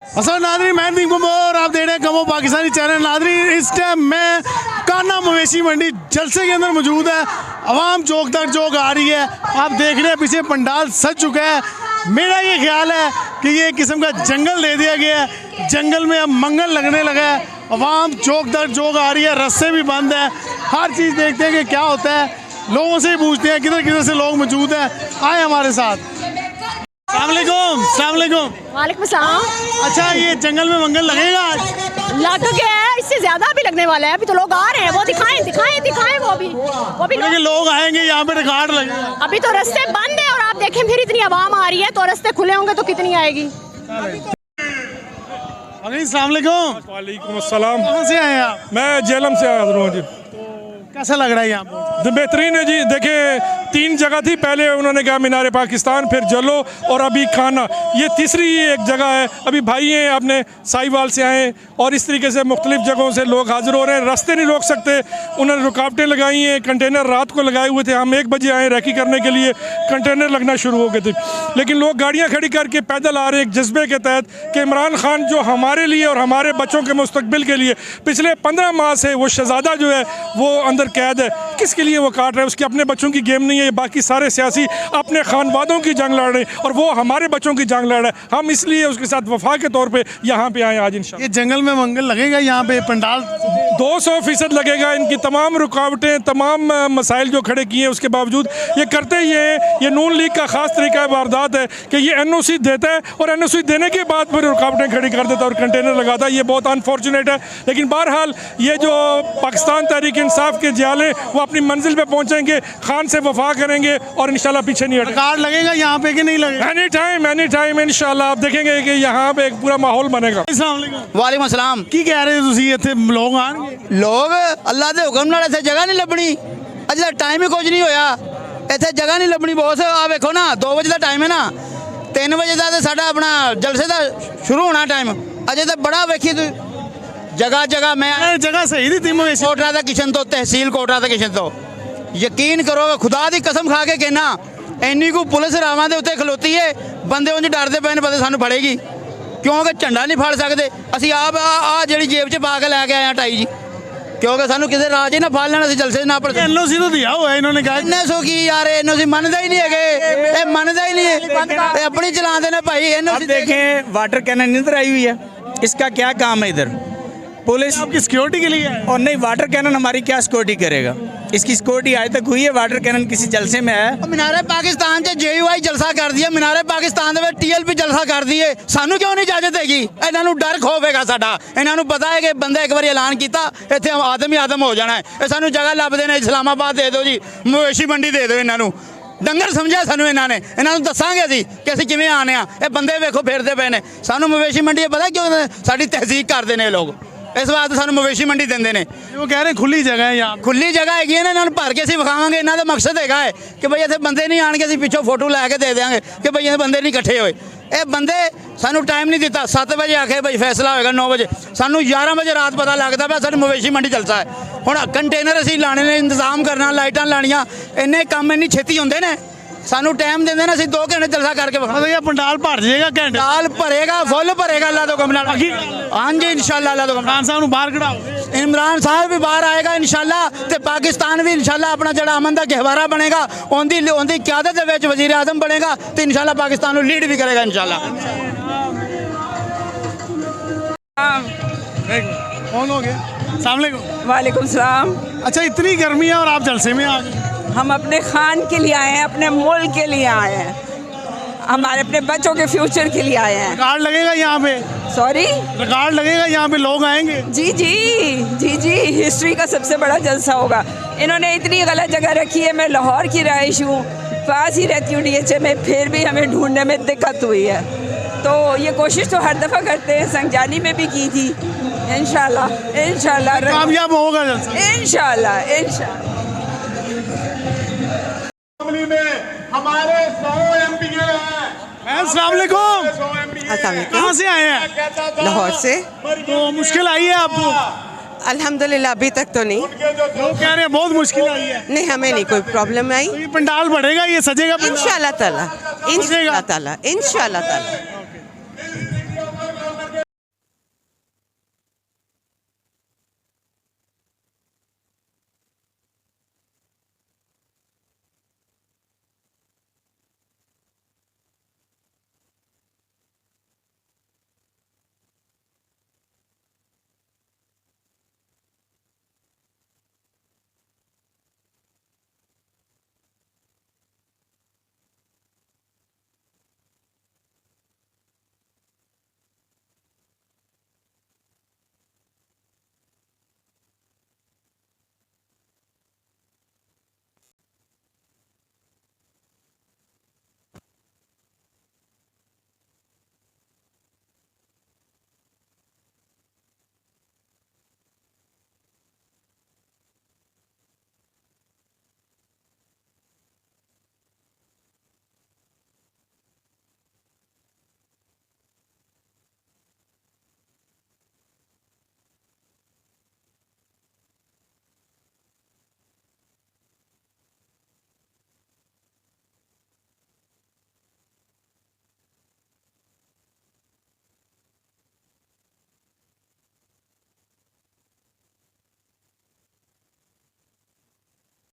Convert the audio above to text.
असल नादरी मैं दीप कमोर, आप देख रहे हैं कमो पाकिस्तानी चैनल। नादरी इस टाइम मैं कान्हा मवेशी मंडी जलसे के अंदर मौजूद है। आवाम चौक तक चौक आ रही है, आप देख रहे हैं पीछे पंडाल सज चुका है। मेरा ये ख्याल है कि ये किस्म का जंगल दे दिया गया है, जंगल में अब मंगल लगने लगा है। आवाम चौक दर चौक आ रही है, रास्ते भी बंद है, हर चीज़ देखते हैं कि क्या होता है। लोगों से ही पूछते हैं किधर किधर से लोग मौजूद हैं, आए हमारे साथ। सलाम वालेकुम सलाम। अच्छा, ये जंगल में मंगल लगेगा आज? लग गया है, इससे ज्यादा भी लगने वाला है। अभी तो लोग आ रहे हैं, वो दिखाएं वो भी लोग आएंगे यहाँ पे रिकॉर्ड लगेगा। अभी तो रास्ते बंद है और आप देखें फिर इतनी आवाम आ रही है, तो रास्ते खुले होंगे तो कितनी आएगी। वालेकुम अस्सलाम। कहाँ से आए आप? मैं जेलम से आया हूँ जी। कैसा लग रहा है यहाँ पे? बेहतरीन है जी। देखिए, 3 जगह थी, पहले उन्होंने कहा मीनार पाकिस्तान, फिर जलो और अभी खाना, ये तीसरी एक जगह है। अभी भाई हैं अपने साहिवाल से आए और इस तरीके से मुख्तलिफ जगहों से लोग हाजिर हो रहे हैं। रास्ते नहीं रोक सकते, उन्होंने रुकावटें लगाई हैं। कंटेनर रात को लगाए हुए थे, हम 1 बजे आए रैकी करने के लिए, कंटेनर लगना शुरू हो गए थे, लेकिन लोग गाड़ियाँ खड़ी करके पैदल आ रहे हैं एक जज्बे के तहत कि इमरान खान जो हमारे लिए और हमारे बच्चों के मुस्तकबिल के लिए पिछले 15 माह से वो शहजादा जो है वो अंदर कैद है, किसके लिए वो काट रहे हैं? उसके अपने बच्चों की गेम नहीं है। बाकी सारे सियासी अपने खानवादों की जंग लड़ रहे हैं और वो हमारे बच्चों की जंग लड़ रहा है। हम इसलिए उसके साथ वफा के तौर पे यहाँ पे आए आज इंशाल्लाह। ये जंगल में मंगल लगेगा यहाँ पे, पंडाल 200% लगेगा। इनकी तमाम रुकावटें, तमाम मसाइल जो खड़े किए हैं उसके बावजूद ये करते ही हैं। ये नून लीग का ख़ास तरीका वारदात है कि ये NOC देता है और NOC देने के बाद फिर रुकावटें खड़ी कर देता है और कंटेनर लगाता है। ये बहुत अनफॉर्चुनेट है, लेकिन बहरहाल ये जो पाकिस्तान तहरीक इंसाफ के जियाले वो अपनी मंजिल पे पहुंचेंगे, खान से वफा करेंगे और इंशाल्लाह पीछे नहीं हटेंगे। कार्ड लगेगा यहाँ पे कि नहीं लगेगा? एनी टाइम इंशाल्लाह आप देखेंगे कि यहाँ पे एक पूरा माहौल बनेगा। वालेकुम अस्सलाम। की कह रहे हो तुसी इत्थे लोग आएंगे? लोग अल्लाह के हुक्म नाल इत्थे जगह नहीं लभनी। अजे टाइम ही कुछ नहीं होया, इत्थे जगह नहीं लभनी बॉस। आ वेखो ना, 2 बजे का टाइम है ना, 3 बजे का तो साडा अपना जलसे का शुरू होना टाइम। अजे तो बड़ा वेखी तू जगह मैं जगह सही थी मवेशी कोटरा का किशन तो तहसील कोटरा का किशन तो यकीन करो, खुदा की कसम खा के कहना, इन्नी को पुलिस रावां दे उत्ते खलोती है, बंदे उंज डरदे पे ने पता सानू फड़ेगी, क्योंकि झंडा नहीं फड़ सकते। असी आप आ जिहड़ी जेब च पा के लैके आए टाई जी, क्योंकि सानू किसी राज ही ना फड़ लेना, जलसे ना पड़। NOC तो दिया हुआ है इन्होंने कहा। NOC की यार, NOC मानता ही नहीं है, मानता ही नहीं है, अपनी चलाते ने भाई। NOC देखें, वाटर कैनन इधर आई हुई है, इसका क्या काम है? इधर पुलिस आपकी सिक्योरिटी के लिए है? और नहीं, वाटर कैनन हमारी क्या सिक्योरिटी करेगा? इसकी सिक्योरिटी आज तक हुई है? वाटर कैनन किसी जलसे में है? मीनारे पाकिस्तान से JUI जलसा कर दिया, मीनारे पाकिस्तान दे TLP जलसा कर दिए, सानू क्यों नहीं इजाजत हैगी? इन्हां नूं डर खोवेगा साडा, इन्हां नूं पता है कि बंदा एक बार ऐलान किया इत्थे आदम ही आदम हो जाना है। ये सानू जगह लभदे ने, इस्लामाबाद दे दो जी, मवेशी मंडी दे दो, इन्हां नूं डंगर समझा सानू इन्हां ने, इन्हां नूं दसांगे असीं कि असीं किवें आने आ। ये बंदे वेखो फिरदे पे ने, सानू मवेशी मंडी पता क्यों साडी तहजीक करदे ने लोग, इस बात सानू मवेशी मंडी देंदे ने। वो कह रहे हैं खुली जगह है यहाँ, खुली जगह हैगी है ना, इन्होंने भर के असीं विखावांगे। इन्हां दा मकसद हैगा है कि भाई इत्थे बंदे नहीं आणगे, असीं पिछों फोटो लैके दे देंगे कि भाई ये बंदे नहीं इकट्ठे होए। ये बंदे सानू टाइम नहीं दिता, 7 बजे आखे भाई फैसला होएगा 9 बजे, सानू 11 बजे रात पता लगता पिया साडी मवेशी मंडी जलसा है। हुण कंटेनर असीं लाने ने, इंतजाम करना, लाइटां लानियां, इन्ने काम इन्नी छेती होंदे ने, सानू टाइम देंदे ने, असीं 2 घंटे जलसा करके मतलब ये पंडाल भर जाएगा घंटे? पंडाल भरेगा, फुल भरेगा अल्लाह तो हुक्म नाल। हाँ जी इंशाल्लाह अल्लाह तो हुक्म। इमरान साहब बाहर कढ़ाओगे? इमरान साहब भी बाहर आएगा इंशाल्लाह, ते पाकिस्तान भी इंशाल्लाह अपना जड़ा अमन का गहवारा बनेगा, उनकी क़यादत दे विच वज़ीर आज़म बनेगा, तो इंशाल्लाह पाकिस्तान को लीड भी करेगा इंशाल्लाह। कौन हो गया? अस्सलाम वालेकुम। वालेकुम सलाम। अच्छा, इतनी गर्मी है और आप जलसे में आ गए? हम अपने खान के लिए आए हैं, अपने मुल्क के लिए आए हैं, हमारे अपने बच्चों के फ्यूचर के लिए आए हैं। रिकॉर्ड लगेगा यहाँ पे? सॉरी, रिकॉर्ड लगेगा यहाँ पे, लोग आएंगे? जी, हिस्ट्री का सबसे बड़ा जलसा होगा। इन्होंने इतनी गलत जगह रखी है। मैं लाहौर की रहायश हूँ, पास ही रहती हूँ DHA में, फिर भी हमें ढूंढने में दिक्कत हुई है। तो ये कोशिश तो हर दफ़ा करते हैं, संजानी में भी की थी। इंशाल्लाह कामयाब होगा जलसा इंशाल्लाह। में हमारे 100 MPA हैं। अस्सलाम वालेकुम। कहाँ से आए हैं? लाहौर से। तो मुश्किल आई है आपको? अल्हम्दुलिल्लाह अभी तक तो नहीं। लोग कह रहे हैं बहुत मुश्किल आई है। नहीं, हमें नहीं कोई प्रॉब्लम आई। तो ये पंडाल बढ़ेगा, ये सजेगा इंशाल्लाह ताला, इंशाल्लाह ताला, इंशाल्लाह ताला।